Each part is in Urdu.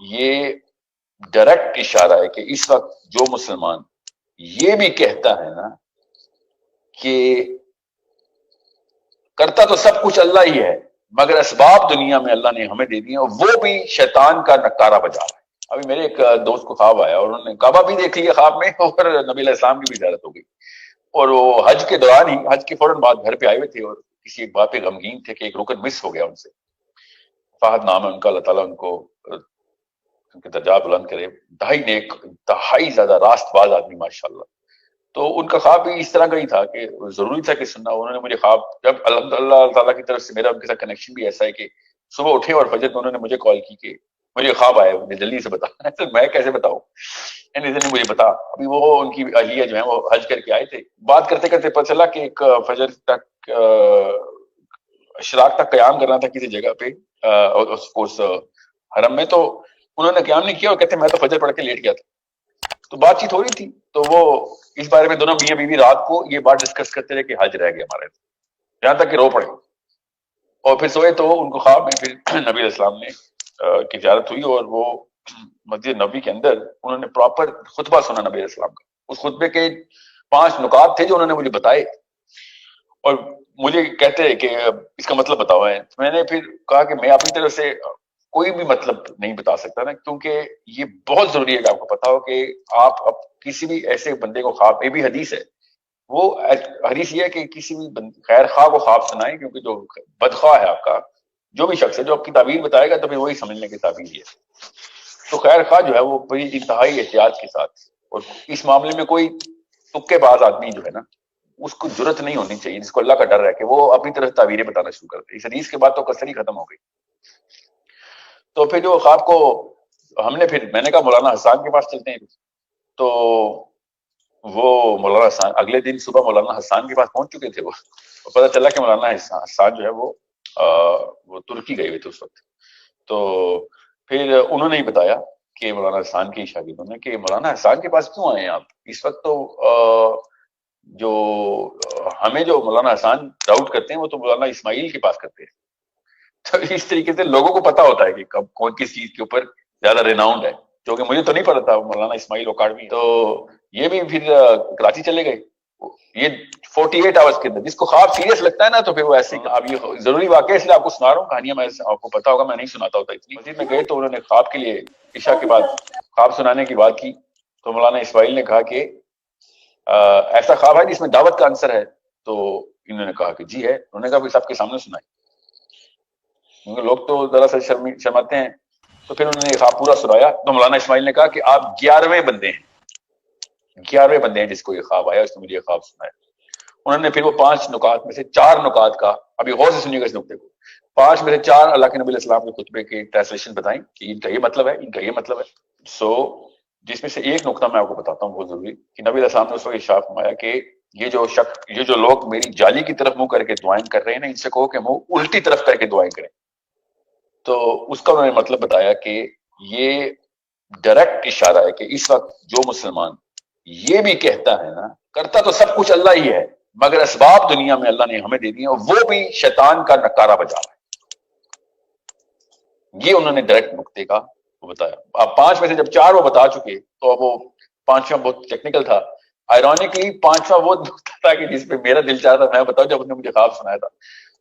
یہ ڈائریکٹ اشارہ ہے کہ اس وقت جو مسلمان یہ بھی کہتا ہے نا کہ کرتا تو سب کچھ اللہ ہی ہے مگر اسباب دنیا میں اللہ نے ہمیں دے دیے، اور وہ بھی شیطان کا نکارہ بجا رہا ہے۔ ابھی میرے ایک دوست کو خواب آیا اور انہوں نے کعبہ بھی دیکھ لیا خواب میں، اور نبی علیہ السلام کی بھی زیارت ہو گئی، اور وہ حج کے دوران ہی، حج کے فوراً بعد گھر پہ آئے ہوئے تھے، اور کسی ایک بات پہ غمگین تھے کہ ایک رکن مس ہو گیا ان سے۔ فہد نام ہے ان کا، اللہ تعالیٰ ان کو ان کے درجات بلند کرے، انتہائی نیک، انتہائی زیادہ راست باز آدمی ماشاءاللہ۔ تو ان کا خواب بھی اس طرح کا ہی تھا کہ ضروری تھا کہ سننا۔ انہوں نے مجھے خواب، جب الحمدللہ اللہ تعالیٰ کی طرف سے میرا ان کے ساتھ کنیکشن بھی ایسا ہے کہ صبح اٹھے اور فجر میں انہوں نے مجھے کال کی کہ مجھے خواب آیا، مجھے جلدی سے بتا۔ تو میں کیسے بتاؤں، مجھے بتا۔ ابھی وہ ان کی اہلیہ جو ہے وہ حج کر کے آئے تھے، بات کرتے کرتے پتہ چلا کہ ایک فجر تک اشراق تک قیام کرنا تھا کسی جگہ پہ اس حرم میں، تو انہوں نے قیام نہیں کیا، اور کہتے میں تو فجر پڑھ کے لیٹ گیا تھا۔ تو بات چیت ہو رہی تھی، تو وہ اس بارے میں دونوں میاں بیوی رات کو یہ بات ڈسکس کرتے رہے کہ حج رہ گیا ہمارے، یہاں تک کہ رو پڑے، اور پھر سوئے تو ان کو خواب میں پھر نبی علیہ السلام نے کی زیارت ہوئی، اور وہ مسجد نبوی کے اندر انہوں نے پراپر خطبہ سنا نبی علیہ السلام کا۔ اس خطبے کے 5 نکات تھے جو انہوں نے مجھے بتائے، اور مجھے کہتے ہیں کہ اس کا مطلب بتاؤ ہے۔ میں نے پھر کہا کہ میں اپنی طرف سے کوئی بھی مطلب نہیں بتا سکتا نا، کیونکہ یہ بہت ضروری ہے کہ آپ کو پتا ہو کہ آپ اب کسی بھی ایسے بندے کو خواب، یہ بھی حدیث ہے، وہ حدیث یہ ہے کہ کسی بھی خیر خواہ کو خواب سنائیں، کیونکہ جو بدخواہ ہے آپ کا جو بھی شخص ہے جو آپ کی تعبیر بتائے گا تو پھر وہی سمجھ لیں کہ تعبیر ہے۔ تو خیر خواہ جو ہے وہ بڑی انتہائی احتیاط کے ساتھ، اور اس معاملے میں کوئی تکے باز آدمی جو ہے نا اس کو جرت نہیں ہونی چاہیے، جس کو اللہ کا ڈر ہے کہ وہ اپنی طرف تعبیریں بتانا شروع کر دے۔ اس حدیث کے بعد تو کثر ہی ختم ہو گئی۔ تو پھر جو خواب کو ہم نے پھر میں نے کہا مولانا حسان کے پاس چلتے ہیں، تو وہ مولانا حسان اگلے دن صبح مولانا حسان کے پاس پہنچ چکے تھے، وہ پتہ چلا کہ مولانا حسان جو ہے وہ ترکی گئے ہوئے تھے اس وقت۔ تو پھر انہوں نے ہی بتایا کہ مولانا حسان کے شاگردوں نے کہ مولانا حسان کے پاس کیوں آئے ہیں آپ اس وقت؟ تو جو ہمیں جو مولانا حسان ڈاؤٹ کرتے ہیں وہ تو مولانا اسماعیل کے پاس کرتے ہیں۔ تو اس طریقے سے لوگوں کو پتا ہوتا ہے کہ کب کون کس چیز کے اوپر زیادہ ریناؤنڈ ہے، جو کہ مجھے تو نہیں پتا تھا مولانا اسماعیل اکاڑوی۔ تو یہ بھی پھر کراچی چلے گئے، یہ 48 آورس کے اندر۔ جس کو خواب سیریس لگتا ہے نا تو پھر وہ ایسے ہی، اب یہ ضروری واقعہ اس لیے آپ کو سنا رہا ہوں، کہانیاں میں آپ کو پتا ہوگا میں نہیں سناتا ہوتا اتنی۔ مسجد میں گئے تو انہوں نے خواب کے لیے عشاء کے بعد خواب سنانے کی بات کی، تو مولانا اسماعیل نے کہا کہ ایسا خواب ہے جس میں دعوت کا عنصر ہے؟ تو انہوں نے کہا کہ جی ہے۔ انہوں نے کہا پھر سب کے سامنے سنائے، کیونکہ لوگ تو ذرا سا شرماتے ہیں۔ تو پھر انہوں نے خواب پورا سنایا، تو مولانا اسماعیل نے کہا کہ آپ 11ویں بندے ہیں جس کو یہ خواب آیا، اس نے مجھے یہ خواب سنایا۔ انہوں نے پھر وہ 5 نکات میں سے 4 نکات کا، ابھی غور سے سنیے گا اس نقطے کو، 5 میں سے 4 اللہ کے نبی علیہ السلام کے خطبے کی ٹرانسلیشن بتائیں کہ ان کا یہ مطلب ہے، ان کا یہ مطلب ہے۔ جس میں سے ایک نقطہ میں آپ کو بتاتا ہوں بہت ضروری، کہ نبی علیہ السلام نے اس وقت ارشاد فرمایا کہ یہ جو لوگ میری جالی کی طرف منہ کر کے دعائیں کر رہے ہیں نا، ان سے کہو کہ منہ الٹی طرف کر کے دعائیں کریں۔ تو اس کا انہوں نے مطلب بتایا کہ یہ ڈائریکٹ اشارہ ہے کہ اس وقت جو مسلمان یہ بھی کہتا ہے نا کرتا تو سب کچھ اللہ ہی ہے مگر اسباب دنیا میں اللہ نے ہمیں دے دیے، اور وہ بھی شیطان کا نکارہ بجا رہا ہے۔ یہ انہوں نے ڈائریکٹ نقطے کا بتایا۔ اب 5 میں سے جب 4 وہ بتا چکے تو اب وہ 5واں بہت ٹیکنیکل تھا۔ آئرونکلی 5واں وہ نقطہ تھا کہ جس پہ میرا دل چاہتا میں بتاؤں، جب انہوں نے مجھے خواب سنایا تھا۔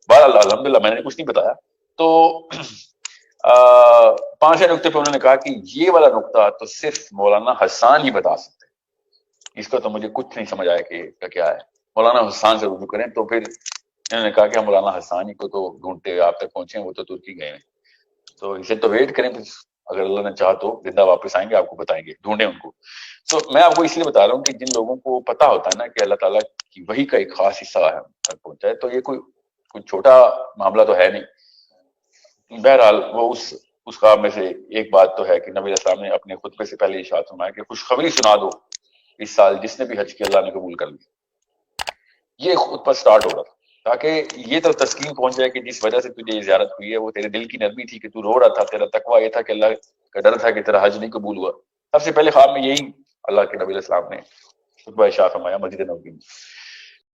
بہرحال الحمدللہ میں نے کچھ نہیں بتایا۔ تو 5ویں نقطے پہ انہوں نے کہا کہ یہ والا نقطہ تو صرف مولانا حسان ہی بتا سکتے ہیں، اس کا تو مجھے کچھ نہیں سمجھ آیا کہ کیا ہے، مولانا حسان سے رجوع کریں۔ تو پھر انہوں نے کہا کہ ہم مولانا حسان ہی کو تو ڈھونڈتے آپ تک پہنچے ہیں، وہ تو ترکی گئے ہیں، تو اسے تو ویٹ کریں، پھر اگر اللہ نے چاہا تو زندہ واپس آئیں گے، آپ کو بتائیں گے، ڈھونڈیں ان کو۔ تو میں آپ کو اس لیے بتا رہا ہوں کہ جن لوگوں کو پتا ہوتا ہے نا کہ اللہ تعالیٰ کی وحی کا ایک خاص حصہ ہے تک پہنچا ہے، تو یہ کوئی چھوٹا معاملہ تو ہے نہیں۔ بہرحال وہ اس خواب میں سے ایک بات تو ہے کہ نبی علیہ السلام نے اپنے خطبے سے پہلے ارشاد فرمایا کہ خوشخبری سنا دو اس سال جس نے بھی حج کیا اللہ نے قبول کر لیا۔ یہ خطبہ سٹارٹ ہو رہا تھا تاکہ یہ تو تسکین پہنچ جائے کہ جس وجہ سے تجھے یہ زیارت ہوئی ہے وہ تیرے دل کی نرمی تھی کہ تو رو رہا تھا، تیرا تقویٰ یہ تھا کہ اللہ کا ڈر تھا کہ تیرا حج نہیں قبول ہوا۔ سب سے پہلے خواب میں یہی اللہ کے نبی علیہ السلام نے خطبہ ارشاد فرمایا مسجد نبوی میں۔